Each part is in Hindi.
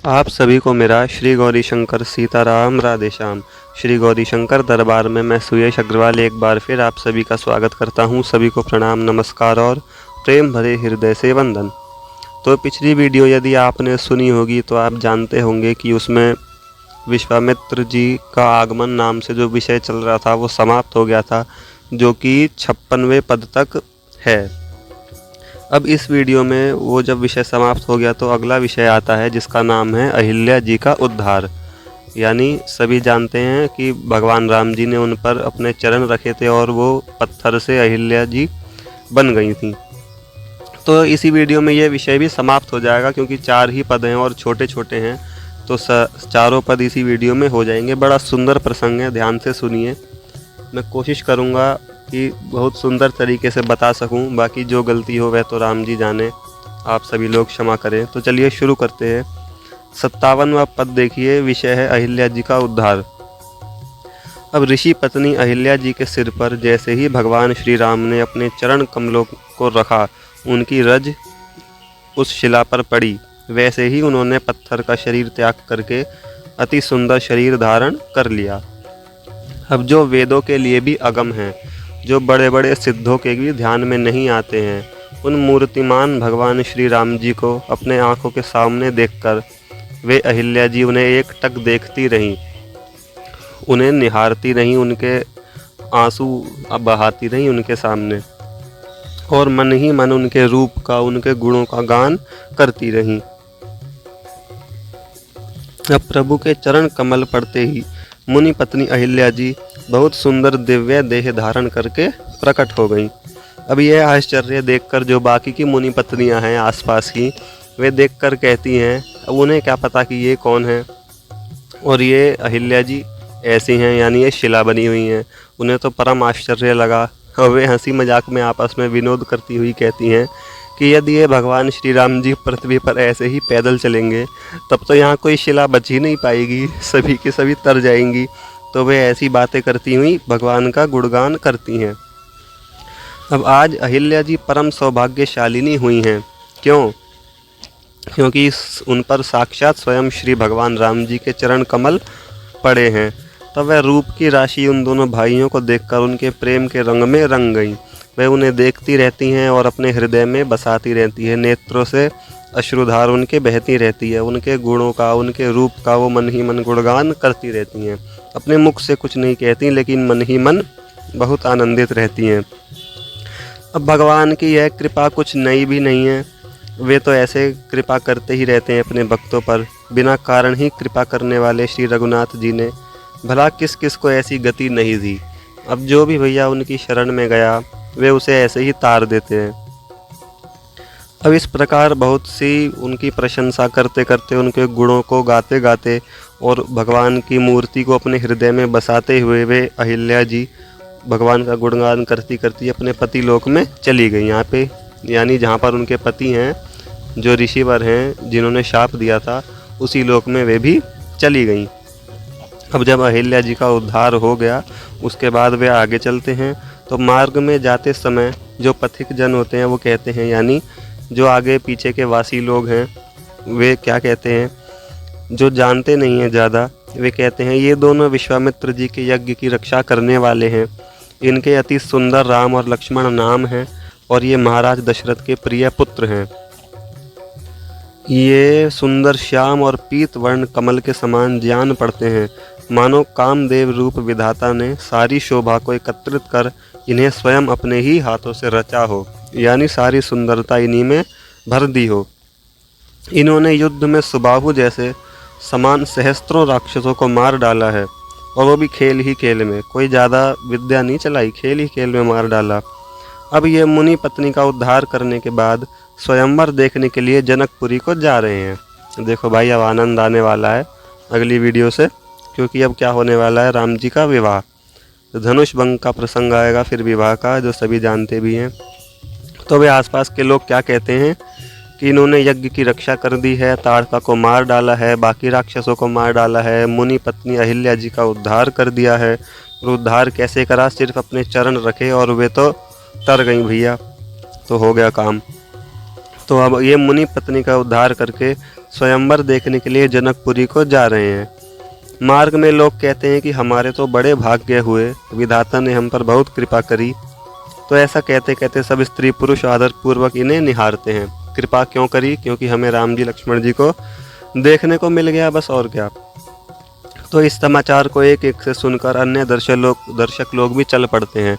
आप सभी को मेरा श्री गौरी शंकर सीताराम राधेश्याम। श्री गौरी शंकर दरबार में मैं सुयश अग्रवाल एक बार फिर आप सभी का स्वागत करता हूं। सभी को प्रणाम, नमस्कार और प्रेम भरे हृदय से वंदन। तो पिछली वीडियो यदि आपने सुनी होगी तो आप जानते होंगे कि उसमें विश्वामित्र जी का आगमन नाम से जो विषय चल रहा था वो समाप्त हो गया था, जो कि 56वें पद तक है। अब इस वीडियो में वो जब विषय समाप्त हो गया तो अगला विषय आता है जिसका नाम है अहिल्या जी का उद्धार। यानी सभी जानते हैं कि भगवान राम जी ने उन पर अपने चरण रखे थे और वो पत्थर से अहिल्या जी बन गई थी। तो इसी वीडियो में ये विषय भी समाप्त हो जाएगा, क्योंकि 4 ही पद हैं और छोटे छोटे हैं, तो चारों पद इसी वीडियो में हो जाएंगे। बड़ा सुंदर प्रसंग है, ध्यान से सुनिए। मैं कोशिश करूँगा कि बहुत सुंदर तरीके से बता सकूं, बाकी जो गलती हो वह तो राम जी जाने, आप सभी लोग क्षमा करें। तो चलिए शुरू करते हैं। 57वां पद देखिए, विषय है अहिल्या जी का उद्धार। अब ऋषि पत्नी अहिल्या जी के सिर पर जैसे ही भगवान श्री राम ने अपने चरण कमलों को रखा, उनकी रज उस शिला पर पड़ी। वैसे ही उन्होंने पत्थर का शरीर त्याग करके अति सुंदर शरीर धारण कर लिया। अब जो वेदों के लिए भी अगम हैं, जो बड़े बड़े सिद्धों के भी ध्यान में नहीं आते हैं, उन मूर्तिमान भगवान श्री राम जी को अपने आँखों के सामने देखकर वे अहिल्या जी उन्हें एक टक देखती रहीं, उन्हें निहारती रहीं, उनके आंसू बहाती रहीं उनके सामने, और मन ही मन उनके रूप का, उनके गुणों का गान करती रहीं। अब प्रभु के चरण कमल पड़ते ही मुनि पत्नी अहिल्या जी बहुत सुंदर दिव्य देह धारण करके प्रकट हो गईं। अब यह आश्चर्य देखकर जो बाकी की मुनि पत्नियां हैं आसपास की, वे देखकर कहती हैं, अब उन्हें क्या पता कि ये कौन है और ये अहिल्या जी ऐसी हैं, यानी ये शिला बनी हुई हैं। उन्हें तो परम आश्चर्य लगा और वे हंसी मजाक में आपस में विनोद करती हुई कहती हैं कि यदि ये भगवान श्री राम जी पृथ्वी पर ऐसे ही पैदल चलेंगे तब तो यहाँ कोई शिला बच ही नहीं पाएगी, सभी की सभी तर जाएंगी। तो वे ऐसी बातें करती हुई भगवान का गुणगान करती हैं। अब आज अहिल्या जी परम सौभाग्यशालिनी हुई हैं। क्यों? क्योंकि उन पर साक्षात स्वयं श्री भगवान राम जी के चरण कमल पड़े हैं। तब वह रूप की राशि उन दोनों भाइयों को देखकर उनके प्रेम के रंग में रंग गई। वह उन्हें देखती रहती हैं और अपने हृदय में बसाती रहती है। नेत्रों से अश्रुधार उनके बहती रहती है। उनके गुणों का, उनके रूप का वो मन ही मन गुणगान करती रहती हैं। अपने मुख से कुछ नहीं कहती, लेकिन मन ही मन बहुत आनंदित रहती हैं। अब भगवान की यह कृपा कुछ नई भी नहीं है, वे तो ऐसे कृपा करते ही रहते हैं अपने भक्तों पर। बिना कारण ही कृपा करने वाले श्री रघुनाथ जी ने भला किस किस को ऐसी गति नहीं दी। अब जो भी भैया उनकी शरण में गया वे उसे ऐसे ही तार देते हैं। अब इस प्रकार बहुत सी उनकी प्रशंसा करते करते, उनके गुणों को गाते गाते और भगवान की मूर्ति को अपने हृदय में बसाते हुए वे अहिल्या जी भगवान का गुणगान करती करती अपने पति लोक में चली गई। यहाँ पे यानी जहाँ पर उनके पति हैं, जो ऋषिवर हैं जिन्होंने शाप दिया था, उसी लोक में वे भी चली गईं। अब जब अहिल्या जी का उद्धार हो गया, उसके बाद वे आगे चलते हैं। तो मार्ग में जाते समय जो पथिक जन होते हैं वो कहते हैं, यानी जो आगे पीछे के वासी लोग हैं, वे क्या कहते हैं, जो जानते नहीं हैं ज़्यादा, वे कहते हैं ये दोनों विश्वामित्र जी के यज्ञ की रक्षा करने वाले हैं। इनके अति सुंदर राम और लक्ष्मण नाम हैं और ये महाराज दशरथ के प्रिय पुत्र हैं। ये सुंदर श्याम और पीत वर्ण कमल के समान ज्ञान पड़ते हैं, मानो कामदेव रूप विधाता ने सारी शोभा को एकत्रित कर इन्हें स्वयं अपने ही हाथों से रचा हो, यानी सारी सुंदरता इन्हीं में भर दी हो। इन्होंने युद्ध में सुबाहु जैसे समान सहस्त्रों राक्षसों को मार डाला है, और वो भी खेल ही खेल में, कोई ज़्यादा विद्या नहीं चलाई, खेल ही खेल में मार डाला। अब ये मुनि पत्नी का उद्धार करने के बाद स्वयंवर देखने के लिए जनकपुरी को जा रहे हैं। देखो भाई, अब आनंद आने वाला है अगली वीडियो से, क्योंकि अब क्या होने वाला है, राम जी का विवाह। तो धनुष भंग का प्रसंग आएगा, फिर विवाह का, जो सभी जानते भी हैं। तो वे आसपास के लोग क्या कहते हैं कि इन्होंने यज्ञ की रक्षा कर दी है, ताड़का को मार डाला है, बाकी राक्षसों को मार डाला है, मुनि पत्नी अहिल्या जी का उद्धार कर दिया है। और उद्धार कैसे करा? सिर्फ अपने चरण रखे और वे तो तर गई भैया, तो हो गया काम। तो अब ये मुनि पत्नी का उद्धार करके स्वयंवर देखने के लिए जनकपुरी को जा रहे हैं। मार्ग में लोग कहते हैं कि हमारे तो बड़े भाग्य हुए, विधाता ने हम पर बहुत कृपा करी। तो ऐसा कहते कहते सब स्त्री पुरुष आदरपूर्वक इन्हें निहारते हैं। कृपा क्यों करी? क्योंकि हमें राम जी लक्ष्मण जी को देखने को मिल गया, बस और क्या। तो इस समाचार को एक एक से सुनकर अन्य दर्शक लोग भी चल पड़ते हैं।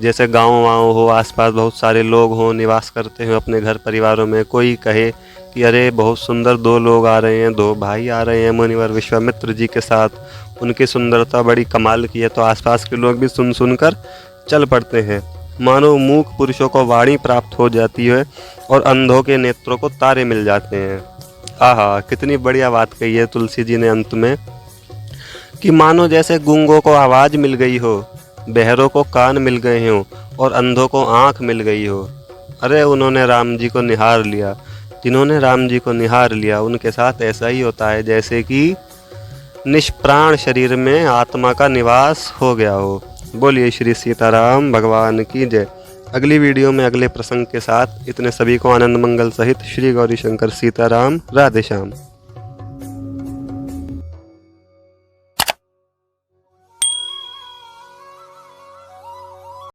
जैसे गाँव वाँव हो, आसपास बहुत सारे लोग हों, निवास करते हैं अपने घर परिवारों में। कोई कहे कि अरे बहुत सुंदर 2 लोग आ रहे हैं, 2 भाई आ रहे हैं मुनिवर विश्वामित्र जी के साथ, उनकी सुंदरता बड़ी कमाल की है। तो आसपास के लोग भी सुन कर चल पड़ते हैं। मानो मूक पुरुषों को वाणी प्राप्त हो जाती है और अंधों के नेत्रों को तारे मिल जाते हैं। आहा, कितनी बढ़िया बात कही है तुलसी जी ने अंत में, कि मानो जैसे गूंगों को आवाज़ मिल गई हो, बहरों को कान मिल गए हों और अंधों को आँख मिल गई हो। अरे उन्होंने राम जी को निहार लिया। जिन्होंने राम जी को निहार लिया उनके साथ ऐसा ही होता है जैसे कि निष्प्राण शरीर में आत्मा का निवास हो गया हो। बोलिए श्री सीताराम भगवान की जय। अगली वीडियो में अगले प्रसंग के साथ, इतने सभी को आनंद मंगल सहित श्री गौरी शंकर सीताराम, राधे श्याम।